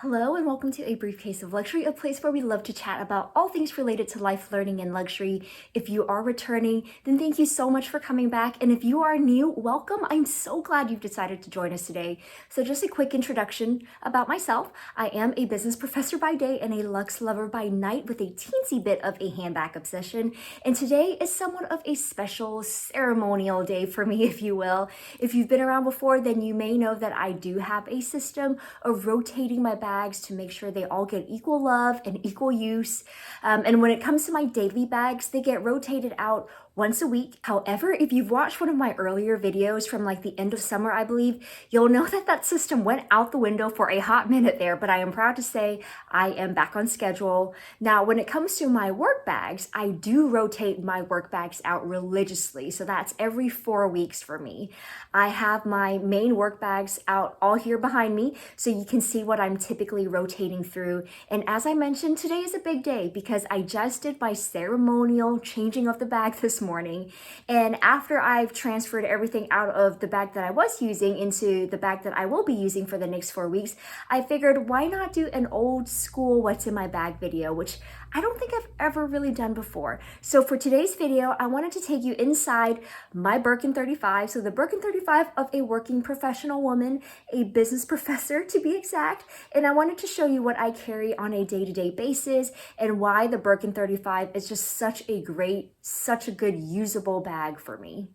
Hello and welcome to A Briefcase of Luxury, a place where we love to chat about all things related to life, learning, and luxury. If you are returning, then thank you so much for coming back. And if you are new, welcome. I'm so glad you've decided to join us today. So just a quick introduction about myself. I am a business professor by day and a luxe lover by night with a teensy bit of a handbag obsession. And today is somewhat of a special ceremonial day for me, if you will. If you've been around before, then you may know that I do have a system of rotating my bags to make sure they all get equal love and equal use. And when it comes to my daily bags, they get rotated out once a week. However, if you've watched one of my earlier videos from like the end of summer, I believe, you'll know that that system went out the window for a hot minute there, but I am proud to say I am back on schedule. Now, when it comes to my work bags, I do rotate my work bags out religiously. So that's every 4 weeks for me. I have my main work bags out all here behind me, so you can see what I'm typically rotating through. And as I mentioned, today is a big day because I just did my ceremonial changing of the bag this morning. And after I've transferred everything out of the bag that I was using into the bag that I will be using for the next 4 weeks, I figured why not do an old school what's in my bag video, which I don't think I've ever really done before. So for today's video, I wanted to take you inside my Birkin 35. So the Birkin 35 of a working professional woman, a business professor to be exact. And I wanted to show you what I carry on a day-to-day basis and why the Birkin 35 is just such a good usable bag for me.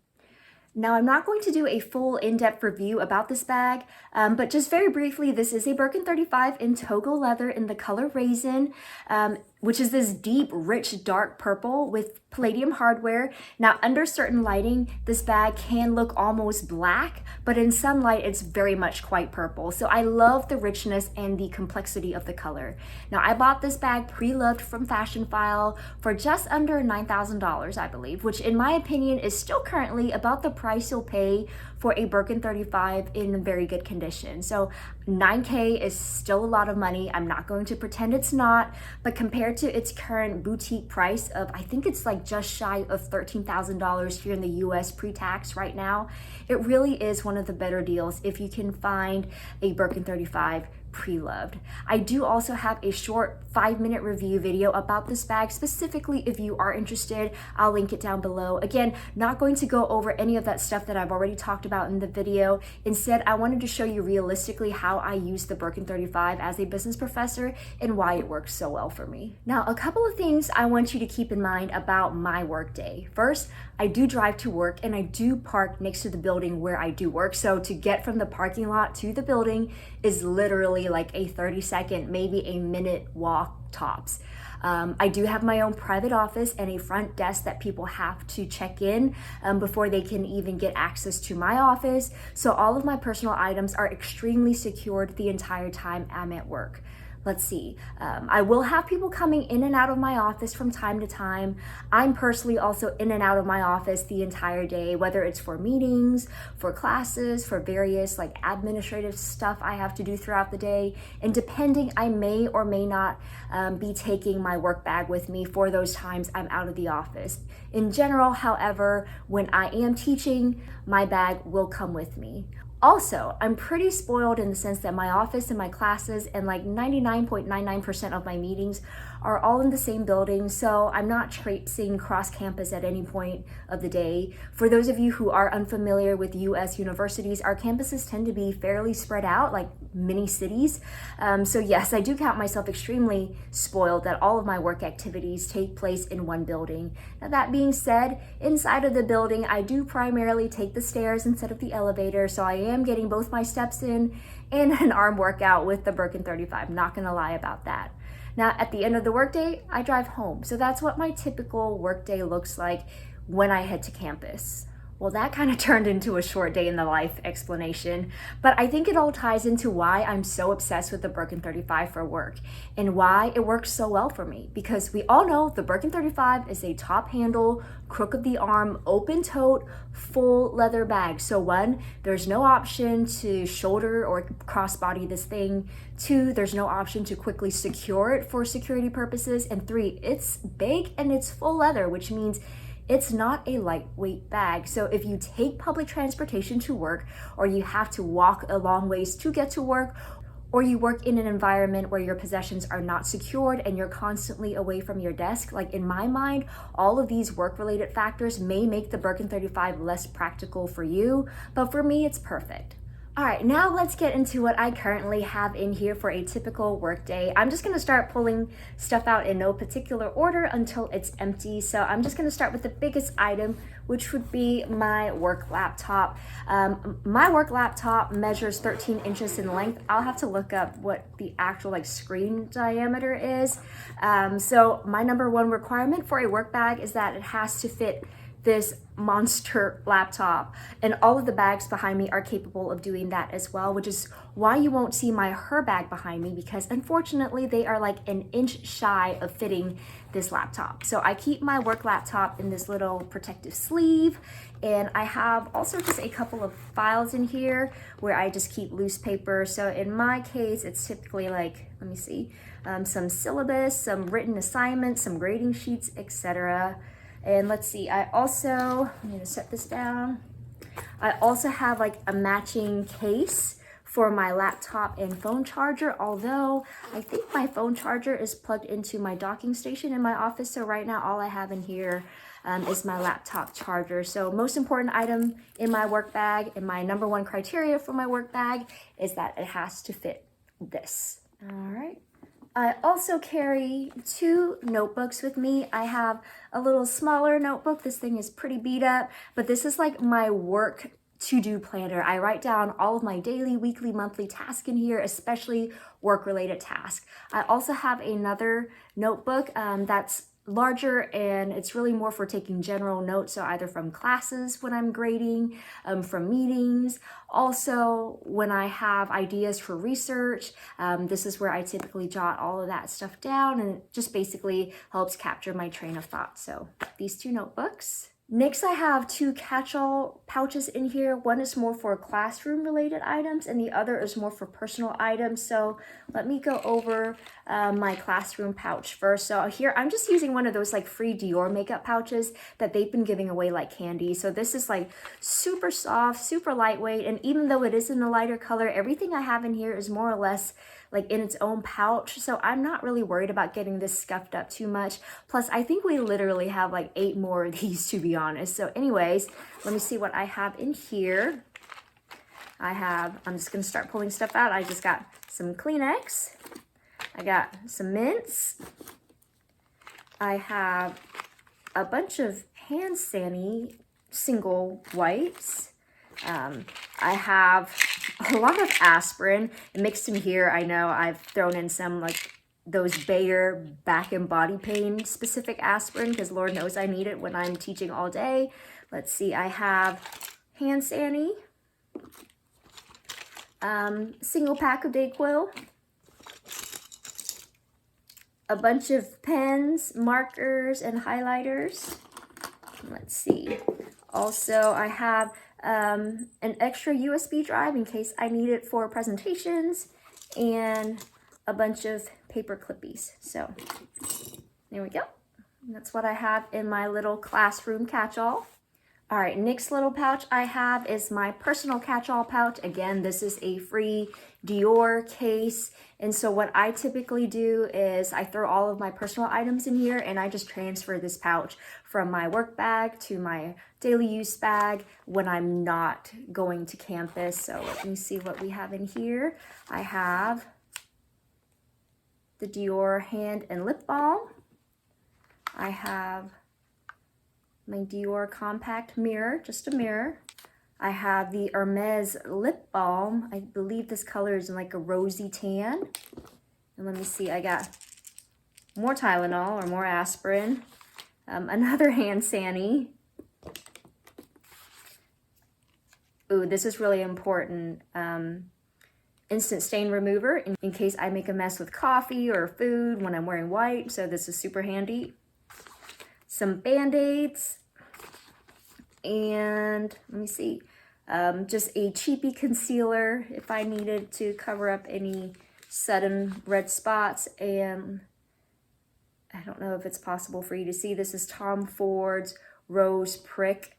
Now, I'm not going to do a full in-depth review about this bag, but just very briefly, this is a Birkin 35 in Togo leather in the color Raisin, which is this deep, rich, dark purple with palladium hardware. Now, under certain lighting, this bag can look almost black, but in sunlight, it's very much quite purple. So I love the richness and the complexity of the color. Now, I bought this bag pre-loved from Fashionphile for just under $9,000, I believe, which in my opinion is still currently about the price you'll pay for a Birkin 35 in very good condition. So $9K is still a lot of money. I'm not going to pretend it's not, but compared to its current boutique price of, I think it's like just shy of $13,000 here in the US pre-tax right now, it really is one of the better deals if you can find a Birkin 35 pre-loved. I do also have a short 5-minute review video about this bag specifically if you are interested. I'll link it down below. Again, not going to go over any of that stuff that I've already talked about in the video. Instead, I wanted to show you realistically how I use the Birkin 35 as a business professor and why it works so well for me. Now, a couple of things I want you to keep in mind about my work day. First, I do drive to work and I do park next to the building where I do work. So to get from the parking lot to the building is literally like a 30-second, maybe a minute walk tops. I do have my own private office and a front desk that people have to check in before they can even get access to my office. So all of my personal items are extremely secured the entire time I'm at work. Let's see, I will have people coming in and out of my office from time to time. I'm personally also in and out of my office the entire day, whether it's for meetings, for classes, for various like administrative stuff I have to do throughout the day. And depending, I may or may not be taking my work bag with me for those times I'm out of the office. In general, however, when I am teaching, my bag will come with me. Also, I'm pretty spoiled in the sense that my office and my classes and like 99.99% of my meetings are all in the same building, so I'm not traipsing cross campus at any point of the day. For those of you who are unfamiliar with US universities, our campuses tend to be fairly spread out, like mini cities. So yes, I do count myself extremely spoiled that all of my work activities take place in one building. Now that being said, inside of the building, I do primarily take the stairs instead of the elevator, so I am getting both my steps in and an arm workout with the Birkin 35, not gonna lie about that. Now, at the end of the workday, I drive home. So that's what my typical workday looks like when I head to campus. Well, that kind of turned into a short day in the life explanation, but I think it all ties into why I'm so obsessed with the Birkin 35 for work and why it works so well for me. Because we all know the Birkin 35 is a top handle, crook of the arm, open tote, full leather bag. So 1, there's no option to shoulder or crossbody this thing. 2, there's no option to quickly secure it for security purposes. And 3, it's big and it's full leather, which means it's not a lightweight bag. So if you take public transportation to work, or you have to walk a long ways to get to work, or you work in an environment where your possessions are not secured and you're constantly away from your desk. Like in my mind, all of these work-related factors may make the Birkin 35 less practical for you, but for me, it's perfect. All right, now let's get into what I currently have in here for a typical work day. I'm just gonna start pulling stuff out in no particular order until it's empty. So I'm just gonna start with the biggest item, which would be my work laptop. My work laptop measures 13 inches in length. I'll have to look up what the actual screen diameter is. So my number one requirement for a work bag is that it has to fit this monster laptop, and all of the bags behind me are capable of doing that as well, which is why you won't see my her bag behind me, because unfortunately they are like an inch shy of fitting this laptop. So I keep my work laptop in this little protective sleeve, and I have also just a couple of files in here where I just keep loose paper. So in my case, it's typically like, let me see, some syllabus, some written assignments, some grading sheets, etc. And let's see, I'm gonna set this down. I also have like a matching case for my laptop and phone charger, although I think my phone charger is plugged into my docking station in my office. So right now, all I have in here is my laptop charger. So most important item in my work bag, and my number one criteria for my work bag, is that it has to fit this. All right. I also carry 2 notebooks with me. I have a little smaller notebook. This thing is pretty beat up, but this is like my work to-do planner. I write down all of my daily, weekly, monthly tasks in here, especially work-related tasks. I also have another notebook that's larger, and it's really more for taking general notes, so either from classes when I'm grading, from meetings, also when I have ideas for research. This is where I typically jot all of that stuff down, and it just basically helps capture my train of thought. So these 2 notebooks. Next, I have 2 catch-all pouches in here. One is more for classroom related items, and the other is more for personal items. So let me go over my classroom pouch first. So here, I'm just using one of those like free Dior makeup pouches that they've been giving away like candy. So this is like super soft, super lightweight. And even though it is in a lighter color, everything I have in here is more or less like in its own pouch. So I'm not really worried about getting this scuffed up too much. Plus, I think we literally have like 8 more of these, to be honest. So anyways, let me see what I have in here. I'm just gonna start pulling stuff out. I just got some Kleenex. I got some mints. I have a bunch of hand sanitizer single wipes. I have a lot of aspirin mixed in here. I know I've thrown in some like those Bayer back and body pain specific aspirin, because Lord knows I need it when I'm teaching all day. Let's see, I have hand sani, single pack of Dayquil, a bunch of pens, markers, and highlighters. Let's see. Also, I have an extra USB drive in case I need it for presentations, and a bunch of paper clippies. So there we go. That's what I have in my little classroom catch-all. All right, next little pouch I have is my personal catch-all pouch. Again, this is a free Dior case. And so what I typically do is I throw all of my personal items in here, and I just transfer this pouch from my work bag to my daily use bag when I'm not going to campus. So let me see what we have in here. I have the Dior hand and lip balm. I have my Dior compact mirror, just a mirror. I have the Hermes lip balm. I believe this color is in like a rosy tan. And let me see, I got more Tylenol or more aspirin, another hand sani. Ooh, this is really important. Instant stain remover in case I make a mess with coffee or food when I'm wearing white. So this is super handy. Some Band-Aids. And let me see, just a cheapy concealer if I needed to cover up any sudden red spots. And I don't know if it's possible for you to see, this is Tom Ford's Rose Prick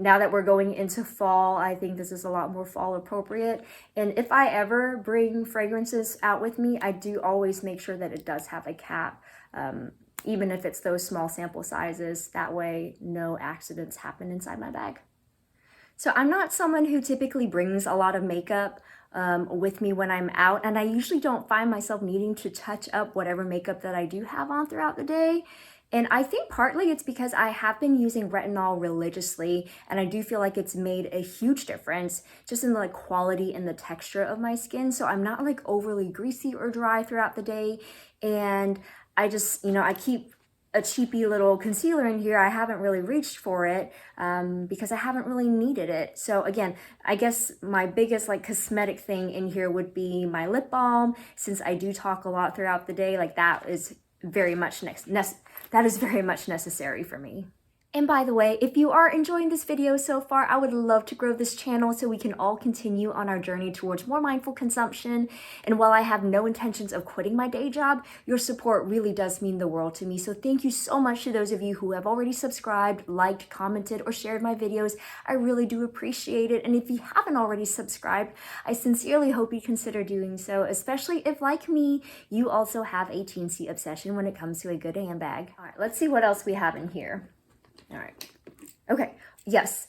now that we're going into fall, I think this is a lot more fall appropriate. And if I ever bring fragrances out with me, I do always make sure that it does have a cap, even if it's those small sample sizes. That way, no accidents happen inside my bag. So I'm not someone who typically brings a lot of makeup with me when I'm out, and I usually don't find myself needing to touch up whatever makeup that I do have on throughout the day. And I think partly it's because I have been using retinol religiously, and I do feel like it's made a huge difference just in the like quality and the texture of my skin. So I'm not like overly greasy or dry throughout the day. And I just, I keep a cheapy little concealer in here. I haven't really reached for it because I haven't really needed it. So again, I guess my biggest like cosmetic thing in here would be my lip balm. Since I do talk a lot throughout the day, like that is very much necessary for me. And by the way, if you are enjoying this video so far, I would love to grow this channel so we can all continue on our journey towards more mindful consumption. And while I have no intentions of quitting my day job, your support really does mean the world to me. So thank you so much to those of you who have already subscribed, liked, commented, or shared my videos. I really do appreciate it. And if you haven't already subscribed, I sincerely hope you consider doing so, especially if, like me, you also have a teensy obsession when it comes to a good handbag. All right, let's see what else we have in here. All right. Okay. Yes.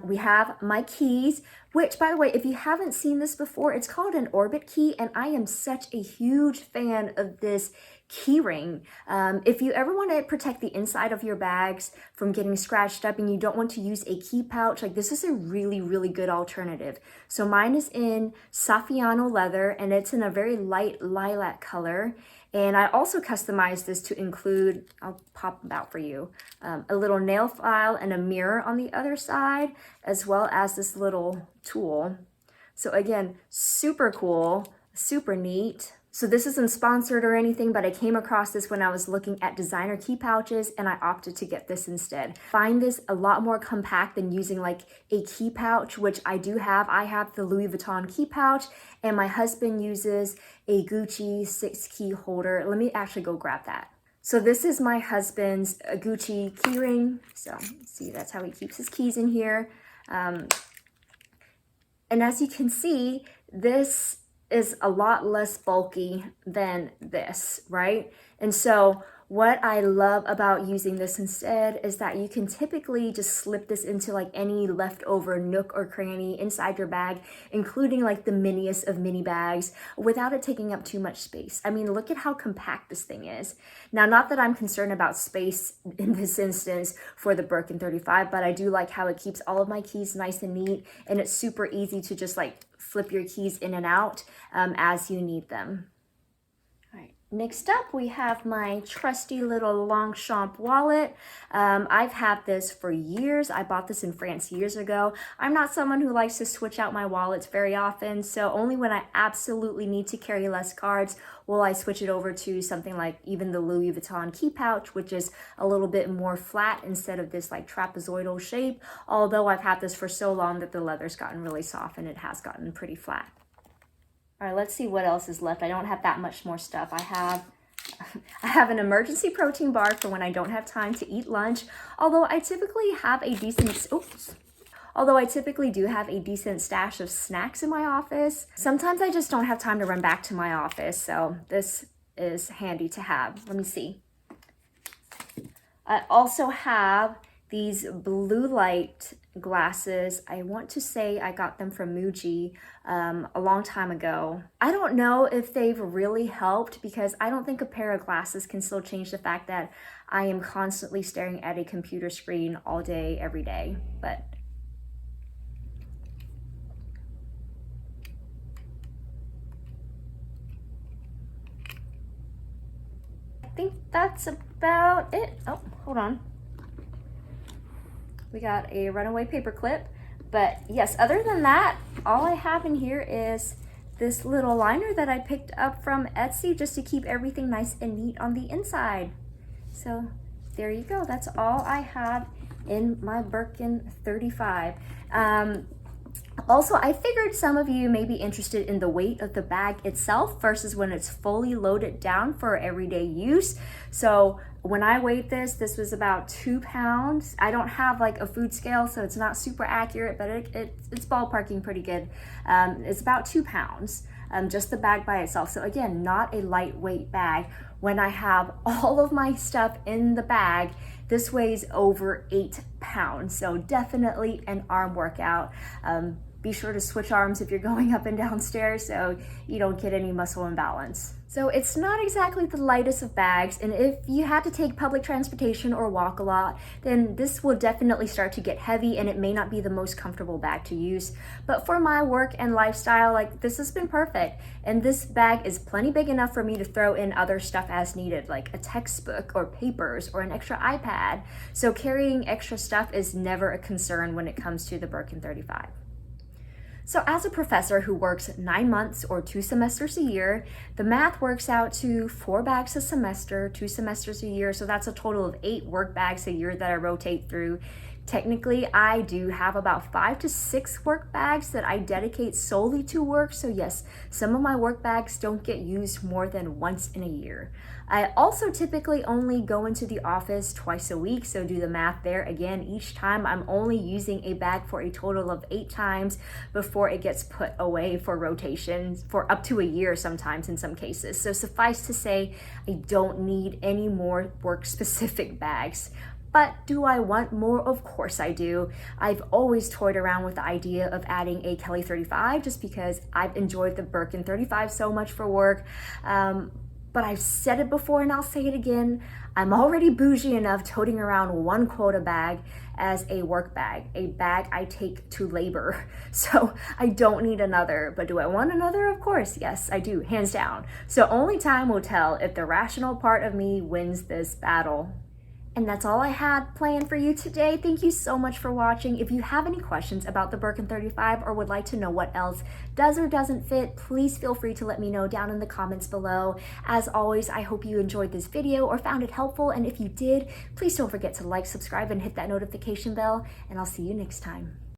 We have my keys, which, by the way, if you haven't seen this before, it's called an orbit key, and I am such a huge fan of this key ring. If you ever want to protect the inside of your bags from getting scratched up and you don't want to use a key pouch, like this is a really, really good alternative. So mine is in Saffiano leather, and it's in a very light lilac color. And I also customized this to include, I'll pop them out for you, a little nail file and a mirror on the other side, as well as this little tool. So again, super cool, super neat. So this isn't sponsored or anything, but I came across this when I was looking at designer key pouches, and I opted to get this instead. Find this a lot more compact than using like a key pouch, which I do have. I have the Louis Vuitton key pouch, and my husband uses a Gucci 6-key holder. Let me actually go grab that. So this is my husband's Gucci key ring. So see, that's how he keeps his keys in here. And as you can see, this is a lot less bulky than this, right? And so what I love about using this instead is that you can typically just slip this into like any leftover nook or cranny inside your bag, including like the miniest of mini bags, without it taking up too much space. I mean, look at how compact this thing is. Now, not that I'm concerned about space in this instance for the Birkin 35, but I do like how it keeps all of my keys nice and neat, and it's super easy to just like flip your keys in and out as you need them. All right. Next up, we have my trusty little Longchamp wallet. I've had this for years. I bought this in France years ago. I'm not someone who likes to switch out my wallets very often, so only when I absolutely need to carry less cards will I switch it over to something like even the Louis Vuitton key pouch, which is a little bit more flat instead of this like trapezoidal shape, although I've had this for so long that the leather's gotten really soft and it has gotten pretty flat. All right, let's see what else is left. I don't have that much more stuff. I have an emergency protein bar for when I don't have time to eat lunch, although I typically do have a decent stash of snacks in my office. Sometimes I just don't have time to run back to my office, so this is handy to have. Let me see. I also have these blue light glasses. I want to say I got them from Muji a long time ago. I don't know if they've really helped because I don't think a pair of glasses can still change the fact that I am constantly staring at a computer screen all day, every day. But I think that's about it. Oh, hold on. We got a runaway paper clip, but yes, other than that, all I have in here is this little liner that I picked up from Etsy just to keep everything nice and neat on the inside. So there you go. That's all I have in my Birkin 35. Also, I figured some of you may be interested in the weight of the bag itself versus when it's fully loaded down for everyday use. So when I weighed this was about 2 pounds. I don't have like a food scale, so it's not super accurate, but it's ballparking pretty good. It's about 2 pounds, just the bag by itself. So again, not a lightweight bag. When I have all of my stuff in the bag, this weighs over 8 pounds. So definitely an arm workout. Be sure to switch arms if you're going up and down stairs so you don't get any muscle imbalance. So it's not exactly the lightest of bags, and if you had to take public transportation or walk a lot, then this will definitely start to get heavy and it may not be the most comfortable bag to use. But for my work and lifestyle, like, this has been perfect. And this bag is plenty big enough for me to throw in other stuff as needed, like a textbook or papers or an extra iPad. So carrying extra stuff is never a concern when it comes to the Birkin 35. So as a professor who works 9 months or 2 semesters a year, the math works out to 4 bags a semester, 2 semesters a year. So that's a total of 8 work bags a year that I rotate through. Technically, I do have about 5 to 6 work bags that I dedicate solely to work. So yes, some of my work bags don't get used more than once in a year. I also typically only go into the office twice a week. So do the math there. Again, each time I'm only using a bag for a total of 8 times before it gets put away for rotations for up to a year sometimes in some cases. So suffice to say, I don't need any more work specific bags. But do I want more? Of course I do. I've always toyed around with the idea of adding a Kelly 35 just because I've enjoyed the Birkin 35 so much for work. But I've said it before and I'll say it again. I'm already bougie enough toting around one quota bag as a work bag, a bag I take to labor. So I don't need another, but do I want another? Of course, yes, I do, hands down. So only time will tell if the rational part of me wins this battle. And that's all I had planned for you today. Thank you so much for watching. If you have any questions about the Birkin 35 or would like to know what else does or doesn't fit, please feel free to let me know down in the comments below. As always, I hope you enjoyed this video or found it helpful. And if you did, please don't forget to like, subscribe, and hit that notification bell. And I'll see you next time.